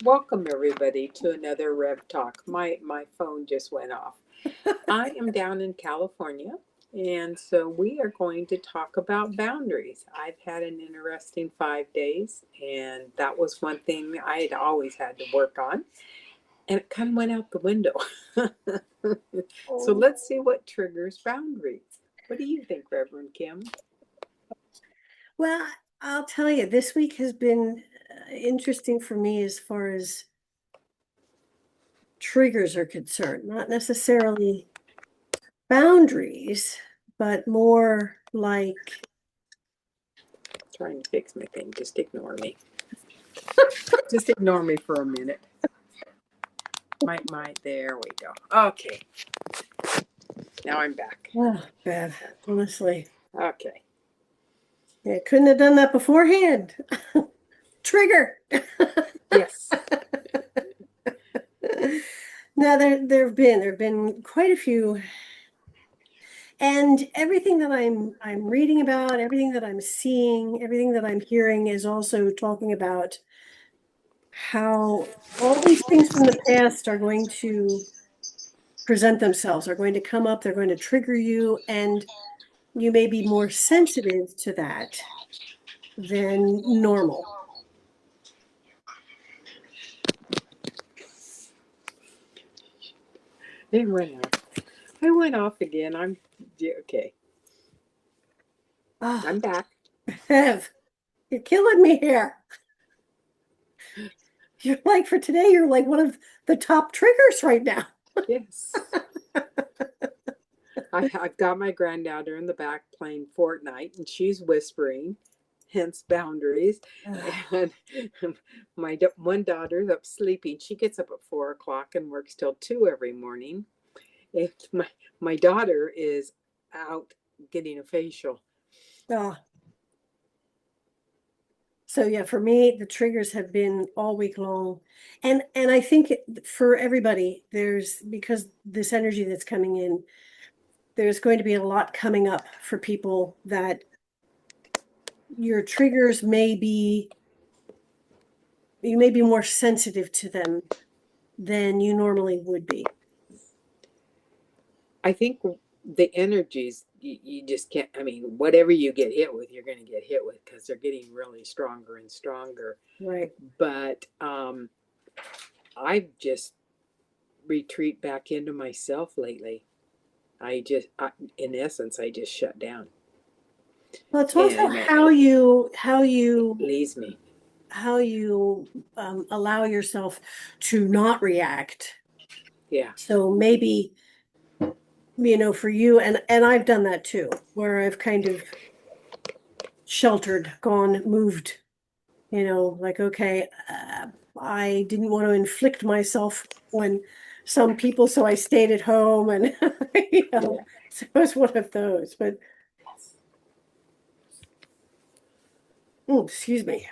Welcome everybody to another Rev Talk. My phone just went off. I am down in California, and so we are going to talk about boundaries. I've had an interesting 5 days, and that was one thing I had always had to work on, and it kind of went out the window. So Oh, let's see what triggers boundaries. What do you think, Reverend Kim? well, I'll tell you, this week has been interesting for me as far as triggers are concerned. Not necessarily boundaries, but more like, Trying to fix my thing. Just ignore me. Just ignore me for a minute. There we go. Okay, now I'm back. oh, bad, honestly. Okay. Yeah, couldn't have done that beforehand. Trigger. Yes. Now there have been quite a few, and everything that I'm reading about, everything that I'm seeing, everything that I'm hearing is also talking about how all these things from the past are going to present themselves, are going to come up, they're going to trigger you, and you may be more sensitive to that than normal. It went off. I went off again. Okay. Oh, I'm back. Bev, you're killing me here. You're like, for today, you're like one of the top triggers right now. Yes. I've got my granddaughter in the back playing Fortnite, and she's whispering, hence boundaries. And one daughter's up sleeping. She gets up at 4 o'clock and works till 2 every morning. And my daughter is out getting a facial. Oh, so yeah, for me, the triggers have been all week long. And I think for everybody, there's because this energy that's coming in, there's going to be a lot coming up for people that your triggers may be, you may be more sensitive to them than you normally would be. I think the energies you just can't. I mean, whatever you get hit with, you're going to get hit with because they're getting really stronger and stronger. Right. But I've just retreat back into myself lately. In essence, I just shut down, Well, it's also and how you leaves me. how you allow yourself to not react. Yeah, So maybe, for you, and I've done that too, where I've kind of sheltered, gone, moved, like, okay, I didn't want to inflict myself on some people, so I stayed at home and, yeah. so it was one of those, but, oh, excuse me.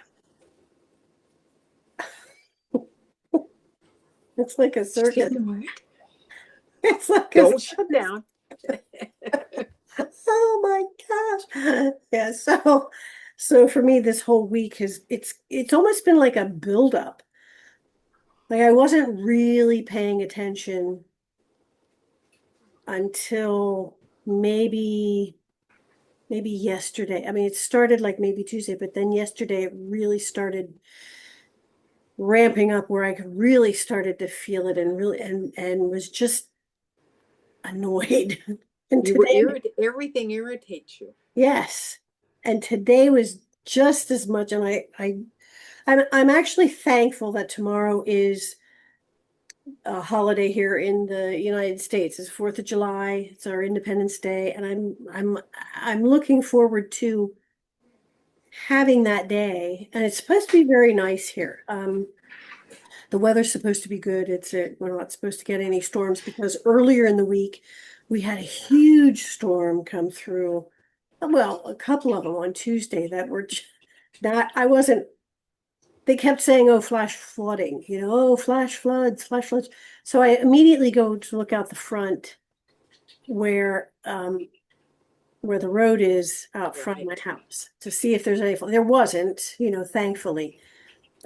It's like a Just circus. ignore it. It's like a Don't shut circus. down. Oh my gosh. Yeah, so for me this whole week it's almost been like a buildup. Like I wasn't really paying attention until maybe yesterday. I mean, it started like maybe Tuesday, but then yesterday it really started ramping up where I could really started to feel it and really and was just annoyed. And You were today, irritated. Everything irritates you. yes. And today was just as much. And I'm actually thankful that tomorrow is a holiday here in the United States. It's 4th of July. It's our Independence Day, and I'm looking forward to having that day. And it's supposed to be very nice here. The weather's supposed to be good. We're not supposed to get any storms because earlier in the week we had a huge storm come through. Well, a couple of them on Tuesday that were not. I wasn't. They kept saying, "Oh, flash flooding," "Oh, flash floods, flash floods." So I immediately go to look out the front where where the road is out front of my Right. house to see if there's any. There wasn't, thankfully.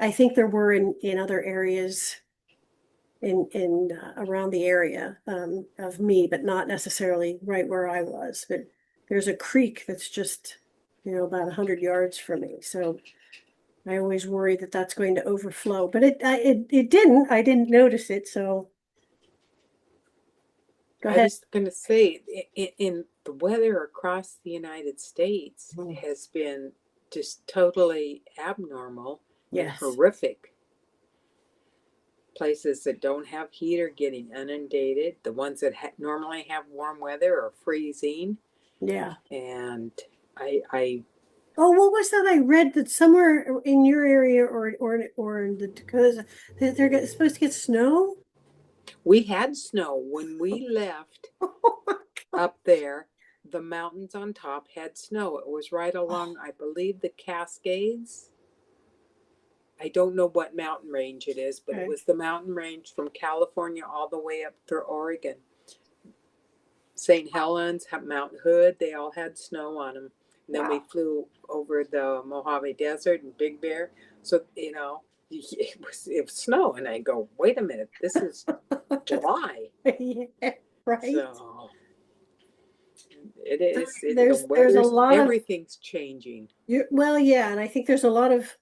I think there were in other areas in around the area of me, but not necessarily right where I was. But there's a creek that's just, about 100 yards from me. So I always worry that that's going to overflow, but it didn't. I didn't notice it. So go I ahead. was going to say, in the weather across the United States Mm. has been just totally abnormal and Yes. horrific. Places that don't have heat are getting inundated. The ones that normally have warm weather are freezing. Yeah. And I Oh, what was that I read that somewhere in your area or in the Dakotas that they're supposed to get snow? we had snow when we left up there. The mountains on top had snow. It was right along, I believe, the Cascades. I don't know what mountain range it is, but it Okay. was the mountain range from California all the way up through Oregon. St. Helens, Mount Hood, they all had snow on them. And then we Wow. flew over the Mojave Desert and Big Bear. So, it was snow. And I go, wait a minute, this is July. Yeah, right. So it is, the There's a weather's, lot of everything's changing. well, yeah, and I think there's a lot of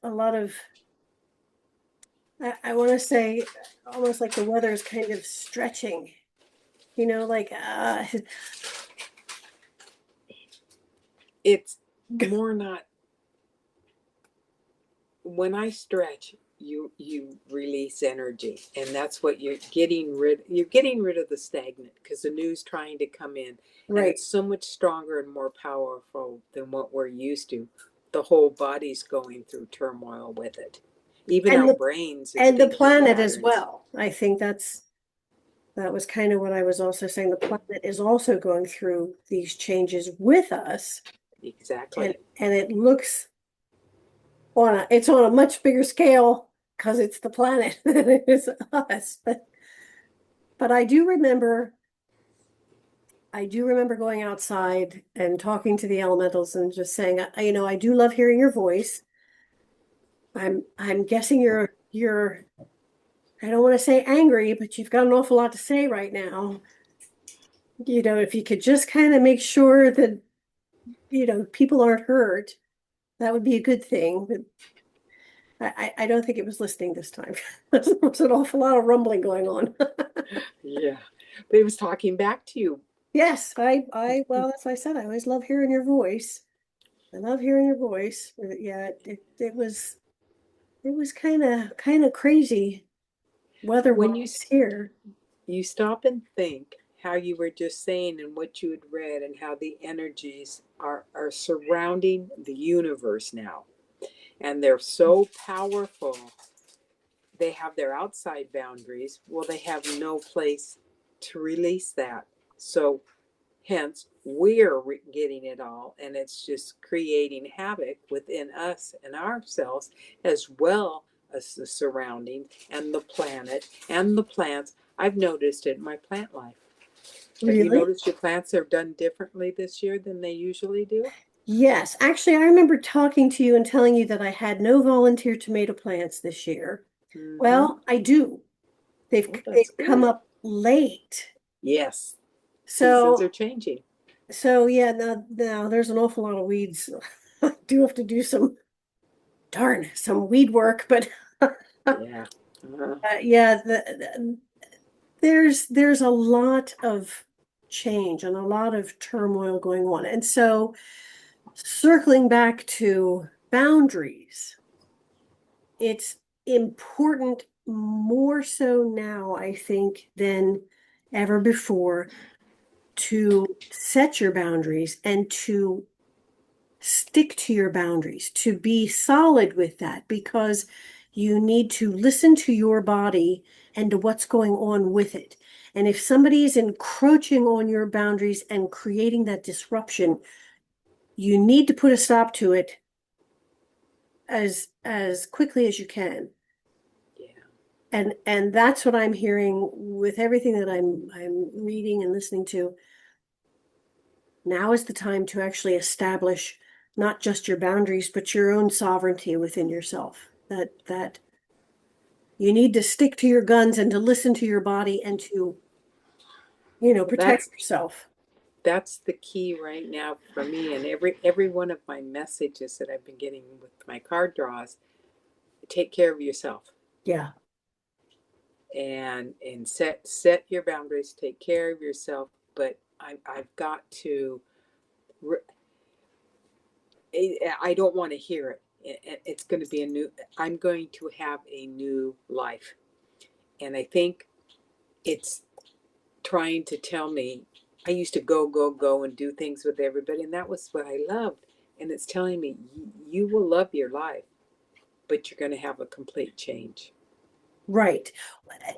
I want to say almost like the weather is kind of stretching, like It's more not, when I stretch, you release energy, and that's what you're getting rid of the stagnant because the new's trying to come in, and right. it's so much stronger and more powerful than what we're used to. The whole body's going through turmoil with it. Even And our the brains are and the thinking planet as patterns. well. I think that was kind of what I was also saying. The planet is also going through these changes with us, and Exactly. and it looks it's on a much bigger scale because it's the planet than it is us. But I do remember going outside and talking to the elementals and just saying, I do love hearing your voice. I'm guessing you're I don't want to say angry, but you've got an awful lot to say right now. If you could just kind of make sure that, people aren't hurt, that would be a good thing. But I don't think it was listening this time. There was an awful lot of rumbling going on. Yeah, but it was talking back to you. Yes, well, as I said, I always love hearing your voice. I love hearing your voice. Yeah, it was kind of crazy When you weather-wise here. you stop and think how you were just saying and what you had read and how the energies are surrounding the universe now, and they're so powerful. They have their outside boundaries. Well, they have no place to release that. So hence we're getting it all, and it's just creating havoc within us and ourselves, as well as the surrounding and the planet and the plants. I've noticed it in my plant life. Have you Really? noticed your plants are done differently this year than they usually do? Yes, actually, I remember talking to you and telling you that I had no volunteer tomato plants this year. Mm-hmm. Well, I do. They've Well, that's they've come good. up late. Yes, seasons are So changing. so yeah, now there's an awful lot of weeds. I do have to do some weed work, but Yeah. Uh, yeah, there's a lot of change and a lot of turmoil going on. And so circling back to boundaries, it's important more so now, I think, than ever before to set your boundaries and to stick to your boundaries, to be solid with that, because you need to listen to your body and to what's going on with it. And if somebody is encroaching on your boundaries and creating that disruption, you need to put a stop to it as quickly as you can. yeah. And that's what I'm hearing with everything that I'm reading and listening to. Now is the time to actually establish not just your boundaries, but your own sovereignty within yourself. That You need to stick to your guns and to listen to your body and to, Well, protect yourself. that's the key right now for me. And every one of my messages that I've been getting with my card draws, take care of yourself. Yeah. And set your boundaries, take care of yourself. But I've got to, I don't want to hear it. It's going to be I'm going to have a new life. And I think it's trying to tell me, I used to go and do things with everybody, and that was what I loved. And it's telling me, you will love your life, but you're going to have a complete change. Right.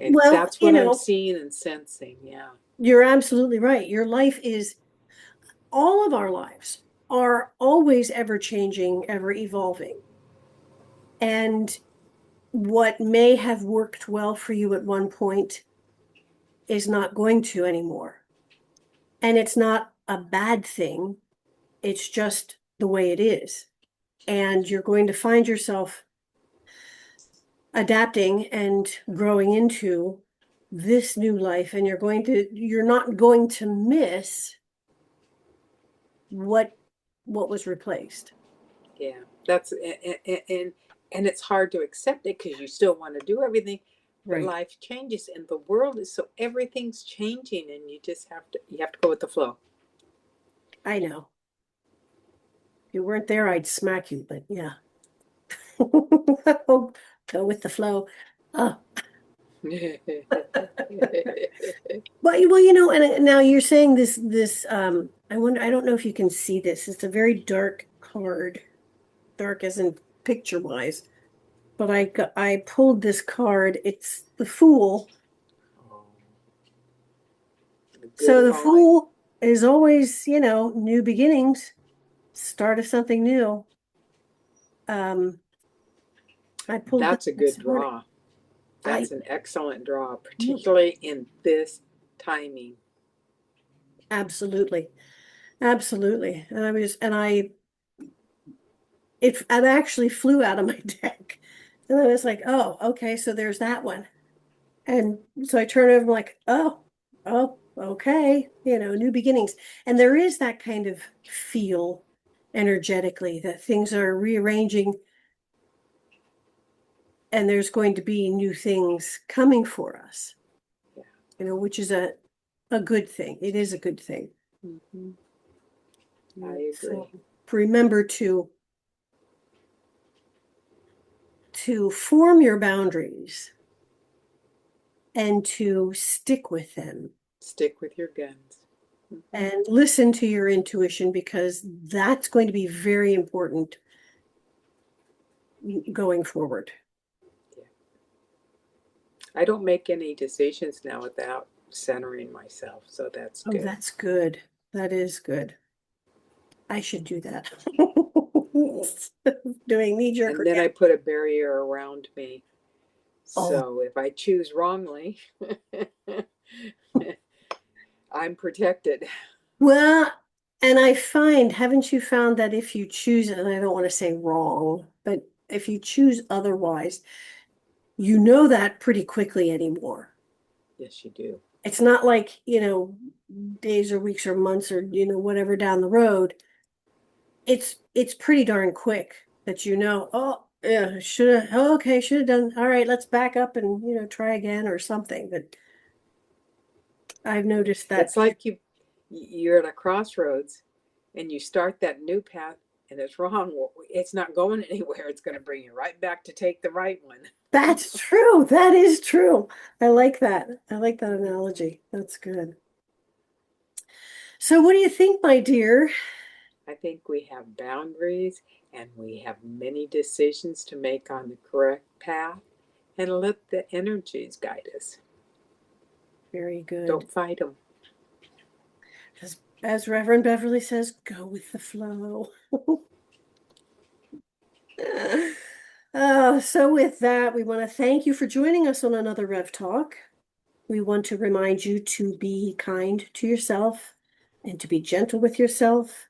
And Well, that's what I'm seeing and sensing. Yeah. you're absolutely right. Your life is, all of our lives are always ever changing, ever evolving. And what may have worked well for you at one point is not going to anymore. And it's not a bad thing. It's just the way it is. And you're going to find yourself adapting and growing into this new life. And you're not going to miss what was replaced. Yeah. That's, and it's hard to accept it because you still want to do everything, but Right. life changes and the world is, so everything's changing, and you have to go with the flow. I know. If you weren't there, I'd smack you, but yeah. Go with the flow. Uh, well, and now you're saying this, I don't know if you can see this. It's a very dark card, dark as in picture wise, but I pulled this card. It's the Fool. Oh, the good So the find. Fool is always, new beginnings, start of something new. Um, I pulled That's a this good morning. draw. I That's an excellent draw, particularly in this timing. Absolutely. Absolutely. And it actually flew out of my deck. And I was like, oh, okay, so there's that one. And so I turned over, I'm like, oh, okay, new beginnings. And there is that kind of feel energetically that things are rearranging and there's going to be new things coming for us, Yeah. which is a good thing. It is a good thing. Mm-hmm. I So agree. remember to form your boundaries and to stick with them Stick with your guns. Mm-hmm. and listen to your intuition because that's going to be very important going forward. Yeah. I don't make any decisions now without centering myself, so that's Oh, good. that's good. That is good. I should do that. Doing knee-jerk And then I reaction. put a barrier around me. Oh, So if I choose wrongly, I'm protected. well, and haven't you found that if you choose, and I don't want to say wrong, but if you choose otherwise, you know that pretty quickly anymore. Yes, you do. It's not like, days or weeks or months or, whatever down the road. It's pretty darn quick that oh, yeah, should have done. All right, let's back up and, try again or something. But I've noticed that. It's like you're at a crossroads and you start that new path and it's wrong. Well, it's not going anywhere. It's going to bring you right back to take the right one. That's true. That is true. I like that. I like that analogy. That's good. So what do you think, my dear? I think we have boundaries and we have many decisions to make on the correct path, and let the energies guide us. Very good. Don't fight them. As Reverend Beverly says, go with the flow. So with that, we want to thank you for joining us on another Rev Talk. We want to remind you to be kind to yourself and to be gentle with yourself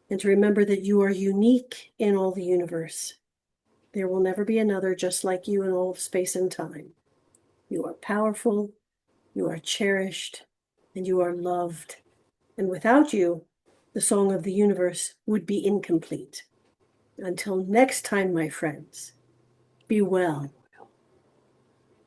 and to remember that you are unique in all the universe. There will never be another just like you in all of space and time. You are powerful, you are cherished, and you are loved. And without you, the song of the universe would be incomplete. Until next time, my friends, be well.